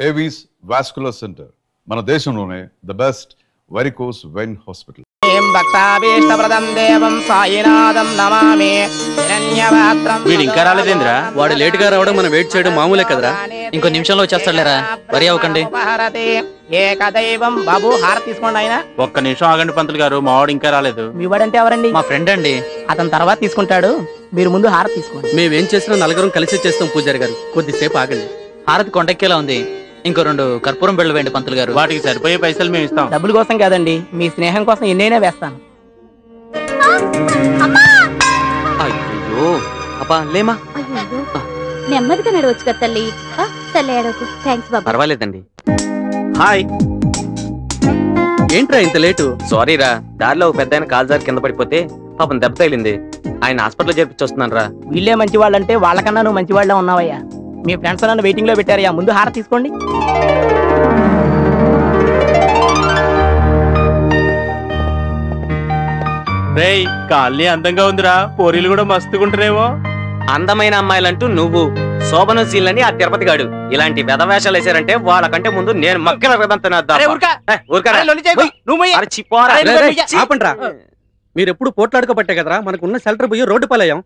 Avis vascular centre మన దేశంలోనే the best varicose vein hospital. వీడు ఇంకా రాలేదేంద్రా? వాడు లేట్ గా రావడం మనం వెయిట్ చేయడం మామూలే కదరా. ఇంకో నిమిషంలో వచ్చేస్తాడులేరా, వరి అవ్వకండి. బాబు హారతి తీసుకోండి. ఆయన ఒక్క నిమిషం ఆగండి పంతులు గారు, మా వాడు ఇంకా రాలేదు. మీ వాడంటే ఎవరండి? మా ఫ్రెండ్ అండి. అతను తర్వాత తీసుకుంటాడు, మీరు ముందు హారతి తీసుకోండి. మేమేం చేసినా నలుగురం కలిసి చేస్తాం పూజారి గారు, కొద్దిసేపు ఆగండి. హారతి కొండెక్కేలా ఉంది, ఇంకో 2 కర్పూరం బిళ్ళలు వేయండి పంతులు గారు. వాటికి సరిపోయే పైసలు మేము ఇస్తాం. డబ్బుల కోసం కాదండి, మీ స్నేహం కోసం ఎన్నైనా వేస్తాను. అయ్యో అబ్బా లేమా, నెమ్మదిగా నడవచ్చు కదా తల్లి. తల్లి ఏడవకు. థాంక్స్ బాబా. పర్వాలేదండి. హాయ్. ఏంట్రా ఇంత లేటు? సారీ రా, దారిలో ఒక పెద్ద ఆయన కాలు జారి కింద పడిపోతే పాపం దెబ్బ తగిలింది. ఆయన హాస్పిటల్లో చేర్పించొస్తున్నాను రా. వీళ్ళే మంచి వాళ్ళంటే వాళ్ళకన్నా నువ్వు మంచి వాళ్ళ ఉన్నావయ్యా. మీ ఫ్రెండ్స్ నన్ను వెయిటింగ్ లో పెట్టారయ్యా, ముందు హారతి తీసుకోండి. రేయ్ కాలనీ అందంగా ఉందిరా, పోరీలు కూడా మస్తుకుంటారేమో. అందమైన అమ్మాయిలంటూ నువ్వు, శోభనశీలని ఆ తిరుపతి గాడు ఇలాంటి వెధవేషాలు వేసారంటే వాళ్ళకంటే ముందు నేను మక్కల ఆపండ్రా. మీరెప్పుడు పోట్లాడుకోబట్టే కదరా మనకున్న షెల్టర్ పోయి రోడ్డు పాలయ్యాం.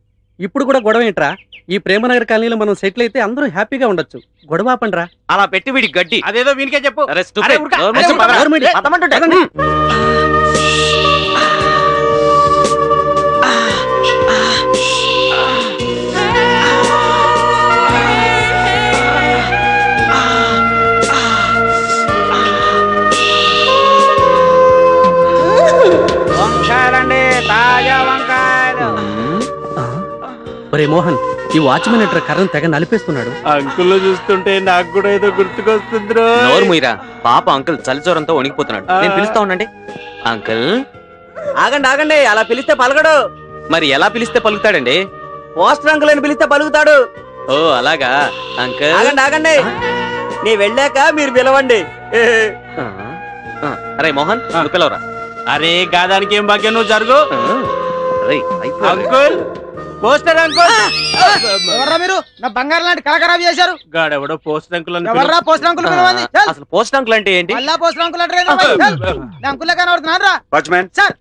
ఇప్పుడు కూడా గొడవ ఏంట్రా? ఈ ప్రేమనగర్ కాలనీలో మనం సెటిల్ అయితే అందరూ హ్యాపీగా ఉండొచ్చు. గొడవ ఆపండ్రా. అలా పెట్టి వీడి గడ్డి అదేదో వీనికే చెప్పు. ఒరే మోహన్, ఈ వాచ్మెన్ ఎట్రా కర్రను తెగ నలిపేస్తున్నాడు. అంకుల్ చూస్తుంటే నాకు కూడా ఏదో గుర్తుకొస్తుంది. నోరు ముయిరా, పాప అంకుల్ చలిచోరంతో వణికిపోతున్నాడు. నేను పిలుస్తా ఉండండి. అంకుల్ ఆగండి ఆగండి, అలా పిలిస్తే పలకడు. మరి ఎలా పిలిస్తే పలుకుతాడండి? పోస్టర్ అంకుల్ అని పిలిస్తే పలుకుతాడు. ఓ అలాగా అంకుల్. ఆగండి ఆగండి, నీ వెళ్ళాక మీరు పిలవండి. అరే మోహన్ పిలవరా. అరే గాదానికి ఏం భాగ్యం, నువ్వు జరుగు. Uncle poster uncle. ఎవర్రా మీరు? నా బంగారం లాంటి కలకరాబ్ చేశారు. గాడెవడో పోస్టర్ అంకుల్. ఎవర్రా పోస్టర్ అంకుల్? అసలు పోస్టర్ అంకుల్ అంటే ఏంటి? మళ్ళా పోస్టర్ అంకుల్ అంటే అంకుల్ కనబడుతున్నాను రా. వాచ్మ్యాన్ సార్,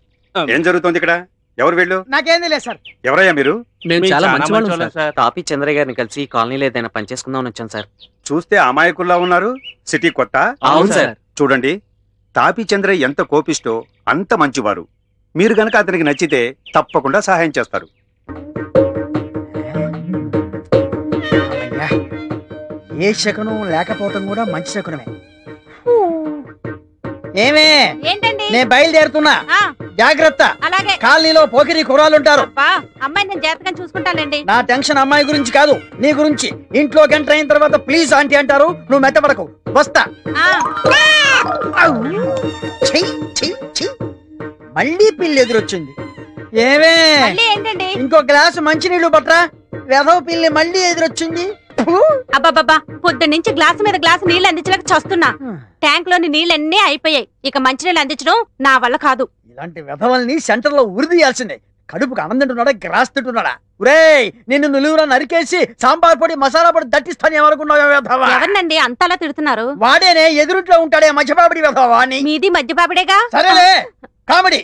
ఏం జరుగుతోంది ఇక్కడ? ఎవరు వీళ్ళు? నాకేం తెలియదు సార్. ఎవరయ్యా మీరు? మేము చాలా మంచి వాళ్ళం సార్. తాపి చంద్రయ్య గారిని కలిసి కాలనీలో ఏదైనా పని చేసుకుందామని వచ్చాను సార్. చూస్తే అమాయకుల్లా ఉన్నారు. సిటీ కొత్త? అవును సార్. చూడండి, తాపి చంద్రయ్య ఎంత కోపిస్టో అంత మంచివారు. మీరు గనక అతనికి నచ్చితే తప్పకుండా సహాయం చేస్తారు. ఏ శకునం లేకపోవటం కూడా మంచి శకునమే. ఏమే ఏంటండి? నేను బయలుదేరుతున్నా, జాగ్రత్త. అలాగే. కాలనీలో పోకిరి కుర్రాలుంటారు. అమ్మాయి నేను జాగ్రత్తగా చూసుకుంటానండి. నా టెన్షన్ అమ్మాయి గురించి కాదు, నీ గురించి. ఇంట్లో గంట అయిన తర్వాత ప్లీజ్ ఆంటీ అంటారు, నువ్వు మెత్తపడకు. వస్తా. మళ్ళీ పిల్లి ఎదురొచ్చింది. ఏమే ఏంటండి? ఇంకో గ్లాసు మంచినీళ్లు పట్రా. వెధవ పిల్లి మళ్ళీ ఎదురొచ్చింది. అబ్బాబ్బా, పొద్దు నుంచి గ్లాసు మీద గ్లాసు నీళ్లు అందించలేక చస్తున్నా. ట్యాంక్ లోని నీళ్ళన్నీ అయిపోయాయి, ఇక మంచినీళ్ళు అందించడం నా వల్ల కాదు. ఇలాంటి వెధవల్ని సెంటర్ లో ఉరిదీయాల్సిందే. కడుపుకు అన్నం తింటున్నాడా, గ్రాస్ తింటున్నాడా? ఒరేయ్, నిన్ను నిలువురా నరికేసి సాంబార్ పొడి మసాలా పొడి దట్టిస్తాను ఏమనుకున్నావు? ఎవరినండి అంతలా తిడుతున్నారు? వాడేనే, ఎదురుట్లో ఉంటాడే మధ్యపాపిడి వెధవా. మీది మధ్యపాపిడేగా. సరేలే, కామెడీ.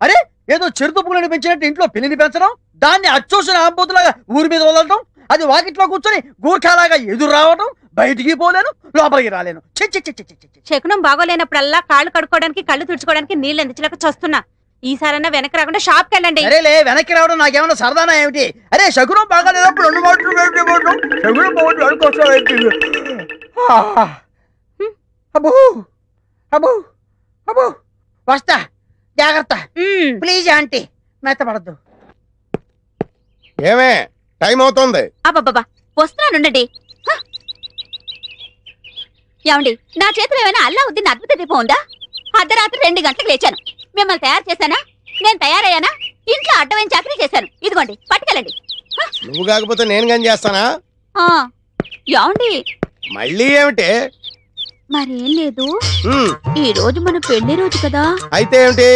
అరే, ఏదో చిరుతుపులను పెంచినట్టు ఇంట్లో పిల్లిని పెంచడం, దాన్ని అచ్చూసిన ఆంబోతులాగా ఊరి మీద వదలటం, అది వాకిట్లో కూర్చొని గూర్ఖాలాగా ఎదురు రావడం, బయటికి పోలేను, లోపలికి రాలేను. శకునం బాగోలేనప్పుడల్లా కాళ్ళు కడుక్కోవడానికి, కళ్ళు తుడుచుకోవడానికి నీళ్ళు అందించలేక చస్తున్నా. ఈసారన్నా వెనక్కి రాకుండా షాప్కి వెళ్ళండి. అరేలే, వెనక్కి రావడం నాకేమన్నా సరదానా ఏమిటి? అరే, శకునం బాగాలేనప్పుడు 2 మాటలు శకునం బాగుంటుంది అనుకోసం. అబ్బో అబ్బో అబ్బో, వస్తా. జాగ్రత్త ప్లీజ్ ఆంటీ, మెత్తపడద్దు. ఏమే టైం అవుతుంది. అబ్బబ్బా, వస్తున్నానుండండి. ఏమండి, నా చేతిలో ఏమైనా అల్లావుద్దీన్ అద్భుత దీపం ఉందా? అర్ధరాత్రి 2 గంటలకు లేచాను. మిమ్మల్ని తయారు చేశానా? నేను తయారయ్యానా? ఇంట్లో అడ్డమైన చాకరీ చేశాను. ఇదిగోండి, పట్టుకెళ్ళండి. నువ్వు కాకపోతే నేను కానీ చేస్తానా? ఏమండి మళ్ళీ ఏమిటి? మరేం లేదు, ఈ రోజు మన పెళ్లి రోజు కదా. అయితే ఏమిటి?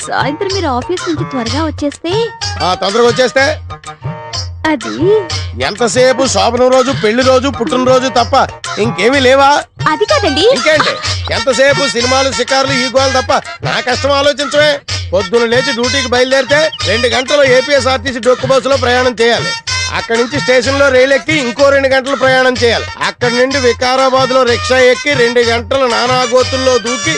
సాయంత్రం మీరు ఆఫీస్ నుంచి త్వరగా వచ్చేస్తే. తొందరగా వచ్చేస్తే అది ఎంతసేపు శోభనం రోజు, పెళ్లి రోజు, పుట్టినరోజు తప్ప ఇంకేమీ లేవా? అది కాదండి. ఇంకేంటి? ఎంతసేపు సినిమాలు, షికార్లు, ఈ గోలు తప్ప నా కష్టం ఆలోచించవే. పొద్దున లేచి డ్యూటీకి బయలుదేరితే 2 గంటలు ఏపీఎస్ఆర్టీసీ డొక్కు బస్సులో ప్రయాణం చేయాలి. అక్కడి నుంచి స్టేషన్ లో రైలు ఎక్కి ఇంకో 2 గంటలు ప్రయాణం చేయాలి. అక్కడి నుండి వికారాబాద్ లో రిక్షా ఎక్కి 2 గంటలు నానాగోతుల్లో దూకి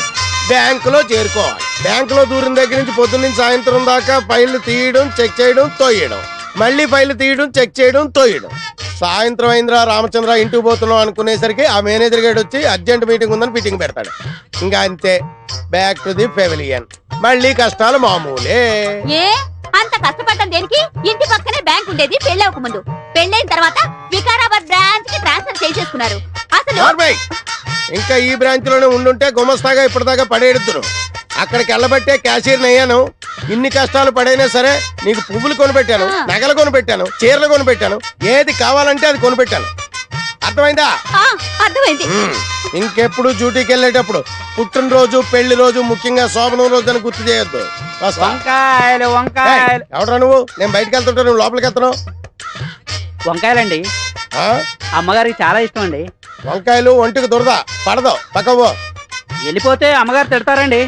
బ్యాంకులో చేరుకోవాలి. బ్యాంకులో దూరిన దగ్గర నుంచి పొద్దున్న నుంచి సాయంత్రం దాకా ఫైళ్లు తీయడం, చెక్ చేయడం, తోయడం, మళ్ళీ ఫైళ్లు తీయడం, చెక్ చేయడం, తోయడం. సాయంత్రం అయిందిరా రామచంద్ర ఇంటికి పోతున్నాం అనుకునేసరికి ఆ మేనేజర్ గేడ్ వచ్చి అర్జెంట్ మీటింగ్ ఉందని మీటింగ్ పెడతాడు. ఇంకా అంతే, బ్యాక్ టు ది పెవిలియన్. మళ్ళీ కష్టాలు మామూలే. ఏ అంత కష్టపడ్డం దేనికి? ఇంటి పక్కనే బ్యాంక్ ఉండేది పెళ్ళవక ముందు. పెళ్ళైన తర్వాత వికారాబాద్ బ్రాంచ్ కి ట్రాన్స్ఫర్ చేసేసుకున్నారు. అసలు ఇంకా ఈ బ్రాంచ్ లోనే ఉండుంటే గుమస్తాగా ఇప్పటిదాకా పడేడుతురు. అక్కడికి వెళ్ళబట్టే క్యాషియర్ అయ్యాను. ఇన్ని కష్టాలు పడైనా సరే నీకు పువ్వులు కొనిపెట్టాను, నగలు కొనిపెట్టాను, చీరలు కొనిపెట్టాను, ఏది కావాలంటే అది కొనిపెట్టాను. అర్థమైందా? అర్థమైంది. ఇంకెప్పుడు డ్యూటీకి వెళ్ళేటప్పుడు పుట్టినరోజు, పెళ్లి రోజు, ముఖ్యంగా శోభనం రోజు అని గుర్తు చేయొద్దు. వంకాయలు వంకాయలు. ఎవడరా నువ్వు? నేను బయటకు వెళ్తుంటా, నువ్వు లోపలికి వెళ్తున్నావు. వంకాయలండి, అమ్మగారికి చాలా ఇష్టం అండి. వంకాయలు ఒంటికి దురద పడదు, పక్కవో. వెళ్ళిపోతే అమ్మగారు తిడతారండి.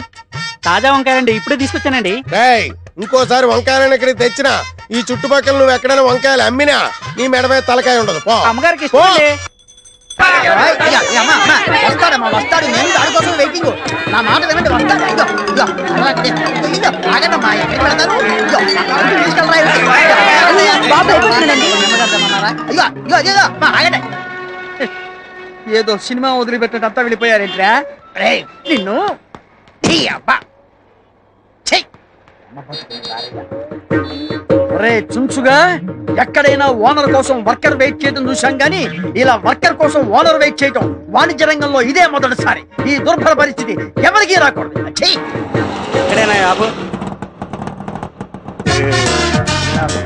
తాజా వంకాయలండి, ఇప్పుడే తీసుకొచ్చానండి. ఇంకోసారి వంకాయలను ఇక్కడికి తెచ్చినా ఈ చుట్టుపక్కల నువ్వు ఎక్కడైనా వంకాయలు అమ్మినా నీ మెడమే తలకాయ ఉండదు. పో. అమ్మగారికి ఇష్టం అండి. వస్తాడమ్మా, వస్తాడు. నేను దానికోసం వెయిటింగ్. నా మాట వినండి, వస్తాడు. ఆగండమ్మా, ఎక్కడికి వెళ్తాను? ఆగండి. ఏదో సినిమా వదిలిపెట్టినట్టు వెళ్ళిపోయారేంట్రా? నిన్ను ఒరే చుంచుగా, ఎక్కడైనా ఓనర్ కోసం వర్కర్ వెయిట్ చేయడం చూశాం గానీ ఇలా వర్కర్ కోసం ఓనర్ వెయిట్ చేయడం వాణిజ్య రంగంలో ఇదే మొదటిసారి. ఈ దుర్భర పరిస్థితి ఎవరికీ రాకూడదు.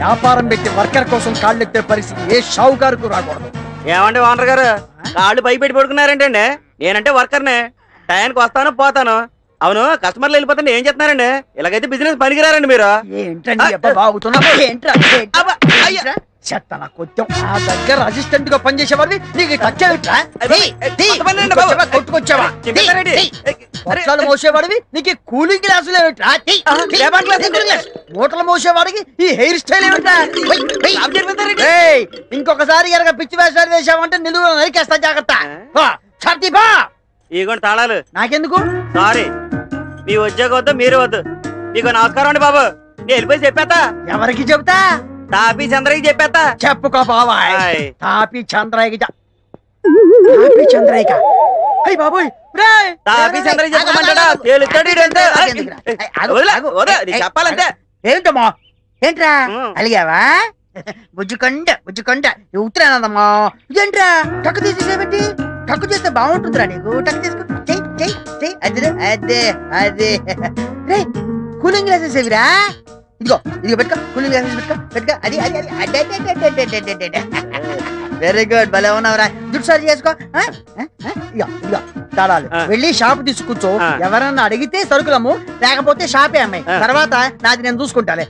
వ్యాపారం పెట్టి వర్కర్ కోసం కాళ్ళెత్తే పరిస్థితి ఏ షావుకారుకు రాకూడదు. ఏమండి ఓనర్ గారు, కాళ్ళు పైపెట్టి పడుకున్నారేంటండి? నేనంటే వర్కర్నే, టైంకి వస్తాను పోతాను. అవును, కస్టమర్లు వెళ్ళిపోతుంటే ఏం చేస్తున్నారండి? ఇలాగైతే బిజినెస్ పనికిరారండి మీరు. చెత్తన కొంచెం ఆ దగ్గర అసిస్టెంట్ గా పనిచేసేవాడివి నీకు కొట్లాలు మోసేవాడివి నీకు కూలింగ్ గ్లాసులు ఏమిట్రా? మూటలు మోసేవాడికి ఈ హెయిర్ స్టైల్ ఏమిట్రా? ఇంకొకసారి ఎరగ పిచ్చి వేషాలు వేసావంటే నిలువ నరికేస్తా, జాగ్రత్త. ఇగోండి తాళాలు. నాకెందుకు? సారీ, మీ ఉద్యోగం వద్దు, మీరు వద్దు. మీకు నమస్కారం అండి బాబు. నేను వెళ్ళిపోయి చెప్పేస్తా. ఎవరికి చెబుతా? తాపీ చంద్రయ్యకి చెప్పేస్తా. చెప్పుకో బాబాయ్. తాపీ చంద్రయ్యకి. తాపీ చంద్రయ్య అయ్యి బాబోయ్, తాపీ చంద్రయ్య చెప్పమంటాడా? చెప్పాలంటే ఏంటమ్మా? ఏంట్రా అలిగావా? బుజ్జుకొండ బుజ్జుకొండ ఉత్తరానమ్మా. ఇదేంట్రా టక్కు తీసేసేమిటి? టక్కు చేస్తే బాగుంటుందిరా నీకు. టక్కు తీసుకో, చెయ్యి చెయ్యి చెయ్యి. అదే అదే అదే. రే కూలింగ్ గ్లాసెస్ ఏవిరా? ఇదిగో ఇదిగో పెట్టుకో, కూలింగ్ గ్లాసెస్ పెట్టుకో పెట్టుకో. అది అది అది వెరీ గుడ్, భలే ఉన్నావురా. జుట్టు సరి చేసుకో. ఇదిగో ఇదిగో తాళాలు. వెళ్ళి షాప్ తీసుకూర్చో. ఎవరన్నా అడిగితే సరుకులమ్ము, లేకపోతే షాపే అమ్మాయి. తర్వాత నాది నేను చూసుకుంటాలే.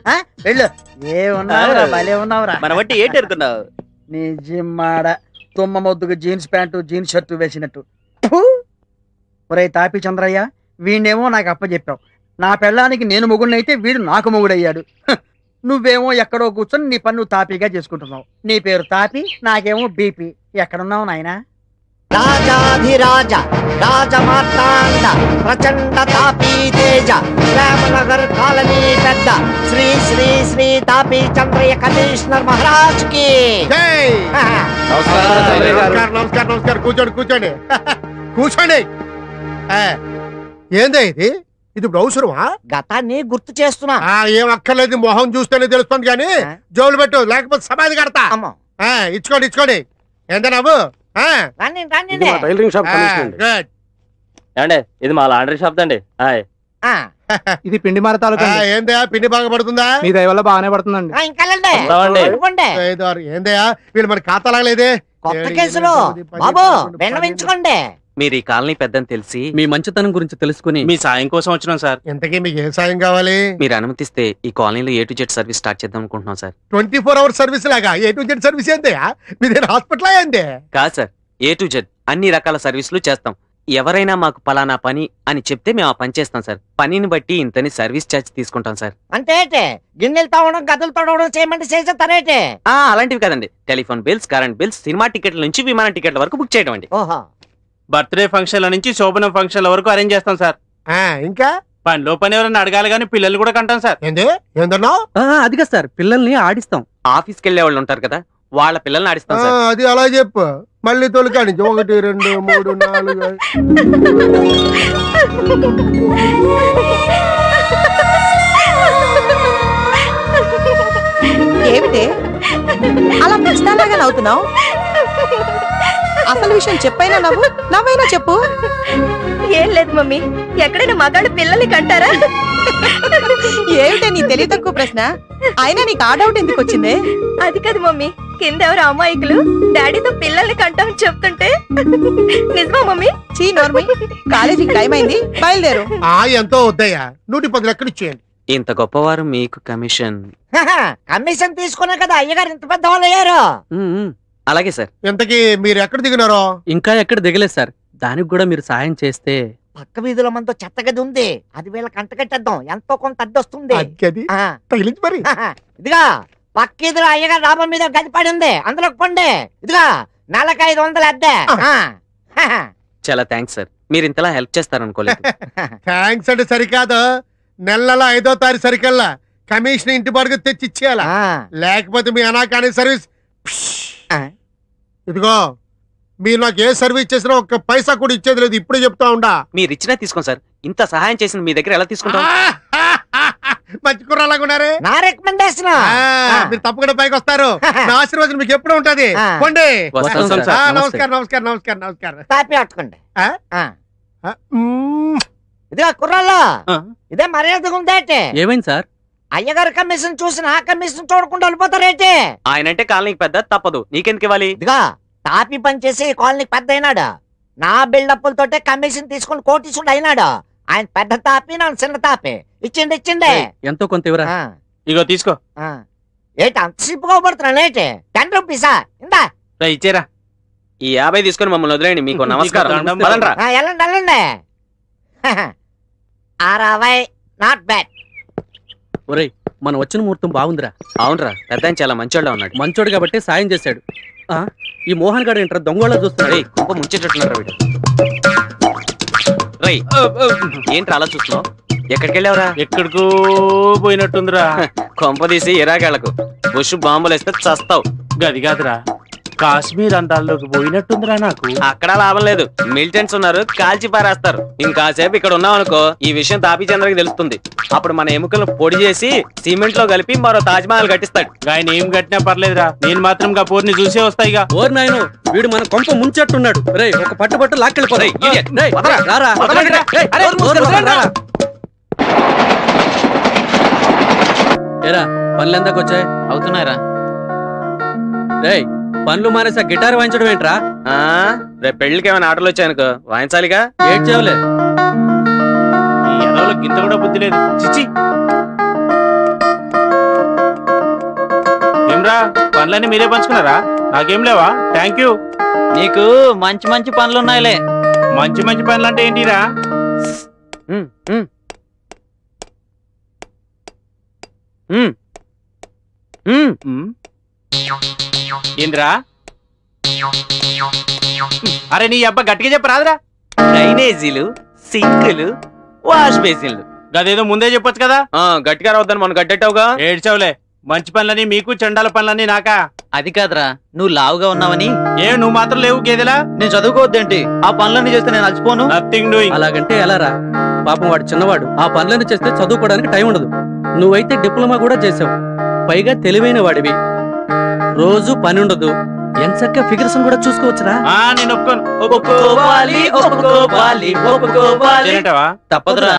వెళ్ళు. ఏ ఉన్నావురా, భలే ఉన్నావురా. మన బట్టి ఏంటి ఎడుతున్నావు? నిజమాడ తుమ్మ మొద్దుకు జీన్స్ ప్యాంటు జీన్స్ షర్టు వేసినట్టు. ఒరే తాపి చంద్రయ్య, వీణేమో నాకు అప్పచెప్పావు. నా పెళ్ళానికి నేను మొగుడినైతే వీడు నాకు మొగుడయ్యాడు. నువ్వేమో ఎక్కడో కూర్చొని నీ పన్ను తాపీగా చేసుకుంటున్నావు. నీ పేరు తాపి, నాకేమో బీపీ. ఎక్కడున్నావు నాయనా? రాజాధిరాజ రాజమార్తాండ ప్రచండ తాపీ తేజ రామనగర్ కాలనీ పెద్ద శ్రీ శ్రీ శ్రీ తాపీ చంద్రయ్య కమిషనర్ మహారాజ్ కి నమస్కారం. నమస్కారం. కూర్చోండి కూర్చోండి కూర్చోండి. ఏందే ఇది? ఇది అవసరమా? గతాన్ని గుర్తు చేస్తున్నా. ఏం అక్కర్లేదు, మొహం చూస్తేనే తెలుస్తుంది. కానీ జోలు పెట్టు, లేకపోతే సమాధి కడతా. ఇచ్చుకోండి ఇచ్చుకోండి. ఏందా నవ్వు? ఇది మా లాండ్రీ షాప్ అండి. ఇది పిండి మార తాలూకా. ఏందయా పిండి బాగా పడుతుందా? మీ దయ వల్ల బాగానే పడుతుందండి. ఏందయా వీళ్ళు మన ఖాతా లాగలేదే. కొత్త కేసులో బాబు విన్నవించుకోండి. మీరు ఈ కాలనీ పెద్దని తెలిసి మీ మంచితనం గురించి తెలుసుకుని మీ సాయం కోసం వచ్చినాం సార్. ఇంతకీ మీకు ఏం సాయం కావాలి? మీరు అనుమతిస్తే ఈ కాలనీలో A to Z service start చేద్దాం అనుకుంటున్నాం సార్. 24 hours సర్వీస్ లాగా A to Z సర్వీస్ ఏంటయా? మీదే హాస్పిటల్ ఏంటి? కాదు సార్, A to Z అన్ని రకాల సర్వీసులు చేస్తాం. ఎవరైనా మాకు పలానా పని అని చెప్తే మేము ఆ పని చేస్తాం సార్. పనిని బట్టి ఇంతని సర్వీస్ ఛార్జ్ తీసుకుంటాం సార్. అంటే గిన్నెలు తవ్వడం గదులు తొడవడం చేయమంటే చేసేస్తారేటే? అలాంటివి కదండి. Telephone bills, current bills, cinema టికెట్ల నుంచి విమాన టికెట్ల వరకు బుక్ చేయడం అండి. ఓహో, బర్త్డే ఫంక్షన్ల నుంచి శోభనం ఫంక్షన్ల వరకు అరేంజ్ చేస్తాం సార్. ఇంకా పనిలో పని ఎవరైనా అడగాలి కానీ పిల్లలు కూడా కంటాం సార్. ఏంది ఏందన్నావు? అదిగా సార్, పిల్లల్ని ఆడిస్తాం. ఆఫీస్కి వెళ్ళే వాళ్ళు ఉంటారు కదా, వాళ్ళ పిల్లల్ని ఆడిస్తాం సార్. అది అలా చెప్పు. మళ్ళీ తొలికాడి 1 2 3 4 ఏమిటే అలా పిచ్చిదాలాగా నవ్వుతున్నావు? అసలు విషయం చెప్పైనా నవ్వైనా చెప్పు. ఏం లేదు మమ్మీ, ఎక్కడైనా మగాడు పిల్లల్ని కంటారా? ఏమిటే నీ తెలివి తక్కువ ప్రశ్న? అయినా నీకు ఆ డౌట్ ఎందుకు వచ్చిందే? అది కాదు మమ్మీ, కింద ఎవరు అమ్మాయికులు డాడీతో పిల్లల్ని కంటామని చెప్తుంటే నిజమా మమ్మీ? చీ నోర్మి, కాలేజీకి టైం అయింది, బయలుదేరు. ఎంతో వద్దయ్యా, 110 లెక్కలు ఇచ్చేయండి. ఇంత గొప్పవారు మీకు కమిషన్. కమిషన్ తీసుకునే కదా అయ్యగారు ఇంత పెద్ద వాళ్ళు అయ్యారు. అలాగే సార్. ఇంతకీ మీరు ఎక్కడ దిగినారో? ఇంకా ఎక్కడ దిగలేదు సార్. దానికి కూడా మీరు సాయం చేస్తే. పక్క వీధిలో మనతో చెత్త గది ఉంది, అది వీళ్ళకి అంటగట్టేద్దాం, ఎంతో కొంత అద్దె వస్తుంది. తగిలించి మరి. ఇదిగా పక్క వీధిలో అయ్యగారు డాబా మీద గది పడి ఉంది, అందులోకి పండి. ఇదిగా నెలకు 500 అద్దె. చాలా థ్యాంక్స్ సార్, మీరు ఇంతలా హెల్ప్ చేస్తారనుకోలేదు. థ్యాంక్స్ అంటే సరికాదు, నెల 5వ తారీఖు సరికల్లా కమిషన్ ఇంటి బాడుగ తెచ్చి ఇచ్చేయాల, లేకపోతే మీ అనాకాని సర్వీస్. ఇదిగో మీరు నాకు ఏ సర్వీస్ చేసినా 1 పైసా కూడా ఇచ్చేది లేదు, ఇప్పుడే చెప్తా ఉండా. మీరు ఇచ్చినా తీసుకోండి సార్. ఇంత సహాయం చేసిన మీ దగ్గర ఎలా తీసుకుంటాం? మంచి కుర్రాలాగా ఉన్నారే. నా రికమెండేషన్. మీరు తప్పకుండా పైకి వస్తారు. నా ఆశీర్వాదం మీకు ఎప్పుడు ఉంటది. పోండి. నమస్కారం నమస్కారం నమస్కారం నమస్కారం. తాపి పట్టుకోండి. ఇదిగా కుర్రాళ్ళు, ఇదే మర్యాదగా ఉందేటే? ఏమైంది సార్? అయ్యగారు కమిషన్ చూసి నా కమిషన్ చూడకుండా వెళ్ళిపోతారేంటి? ఆయనంటే కాలనీకి పెద్ద, తప్పదు. నీకెందుకు ఇవ్వాలి? ఇదిగా తాపి పని చేసి కాలనీకి పెద్ద అయినాడు. నా బిల్డప్పులతోటే కమిషన్ తీసుకుని కోటీసుడు అయినాడు. ఆయన పెద్ద తాపి, నా చిన్న తాపి. ఇచ్చిండి ఎంతో కొంత ఇవ్వరా? ఇగో తీసుకో. ఏంటి అంత సిప్పుగా పడుతున్నాను ఏంటి? 10 రూపీసా? ఇందా ఇచ్చేరా. ఈ 50 తీసుకుని మమ్మల్ని వదిలేండి. మీకు నమస్కారం. వెళ్ళండి వెళ్ళండి. 60 నాట్ బ్యాడ్. ఒరేయ్, మనం వచ్చిన ముహూర్తం బాగుందిరా. అవునరా, పెద్ద ఆయన చాలా మంచోళ్ళ ఉన్నాడు. మంచోడు కాబట్టి సాయం చేశాడు. ఈ మోహన్ గారు ఏంట్రా దొంగోళ్ళ చూస్తున్నాడు? కుంప ముంచేటట్టున్నారా వీడు? రై ఏంట్రా అలా చూస్తున్నావు? ఎక్కడికి వెళ్ళావురా? ఎక్కడికో పోయినట్టుందిరా. కొంప తీసి ఇరాకేళ్లకు బుష్ బాంబులు వేస్తే చస్తావు. గది కాదురా, కాశ్మీర్ అందాల్లోకి పోయినట్టుందిరా నాకు. అక్కడ లాభం లేదు, మిలిటెంట్స్ ఉన్నారు, కాల్చి పారేస్తారు. ఇంకాసేపు ఇక్కడ ఉన్నాం అనుకో, ఈ విషయం తాపిచంద్రకి తెలుస్తుంది. అప్పుడు మన ఎముకలను పొడి చేసి సిమెంట్ లో కలిపి మరో తాజ్మహల్ కట్టిస్తాడు. ఆయన ఏం కట్టినా పర్లేదురా, నేను మాత్రం పోర్ని చూసే వస్తాయిగా. ఓర్ నాయను, వీడు మన కొంప ముంచెట్టున్నాడు. రేయ్, ఒక పట్టు లాక్కెళ్ళిపోతాయి. ఏరా, పనులు ఎందాక వచ్చాయి? అవుతున్నారా? రేయ్, పనులు మానేసా గిటార్ వాయించడం ఏంట్రా? రేపు పెళ్లికి ఏమైనా ఆటలు వచ్చాయనుకో వాయించాలిగా. ఏడ్ చేయలే, ఈ ఎదవలో గింత కూడా బుద్ధి లేదు. చిచ్చి, ఏమ్రా పనులన్నీ మీరే పంచుకున్నారా? నాకేం లేవా? Thank you. నీకు మంచి మంచి పనులున్నాయిలే. మంచి మంచి పనులు అంటే ఏంటిరా? ఏంద్రా? అరే నీ అబ్బా గట్టిగా చెప్పరాదురా. డ్రైనేజీలు, సింకులు, వాష్ బేసిన్లు. గదేదో ముందే చెప్పొచ్చు కదా. గట్టిగా రావద్దని మనం గట్టెట్టావుగా. ఏడ్చావులే. మంచి పనులని మీకు, చండాల పనులని నాకా? అది కాదురా, నువ్వు లావుగా ఉన్నావని. నువ్వు మాత్రం లేవు గేదెలా? నేను చదువుకోవద్దేంటి? ఆ పనులన్నీ చేస్తే నేను అలసిపోను. Nothing doing. అలాగంటే ఎలారా? పాపం వాడు చిన్నవాడు, ఆ పనులన్నీ చేస్తే చదువుకోవడానికి టైం ఉండదు. నువ్వైతే డిప్లొమా కూడా చేసావు, పైగా తెలివైన వాడివి. రోజు పని ఉండదు, ఎంచక్క ఫిగర్స్ కూడా చూసుకోవచ్చురా. నేను ఒప్పుకోను. ఒప్పుకోవాలి, ఒప్పుకోవాలి, ఒప్పుకోవాలి. తప్పదురా.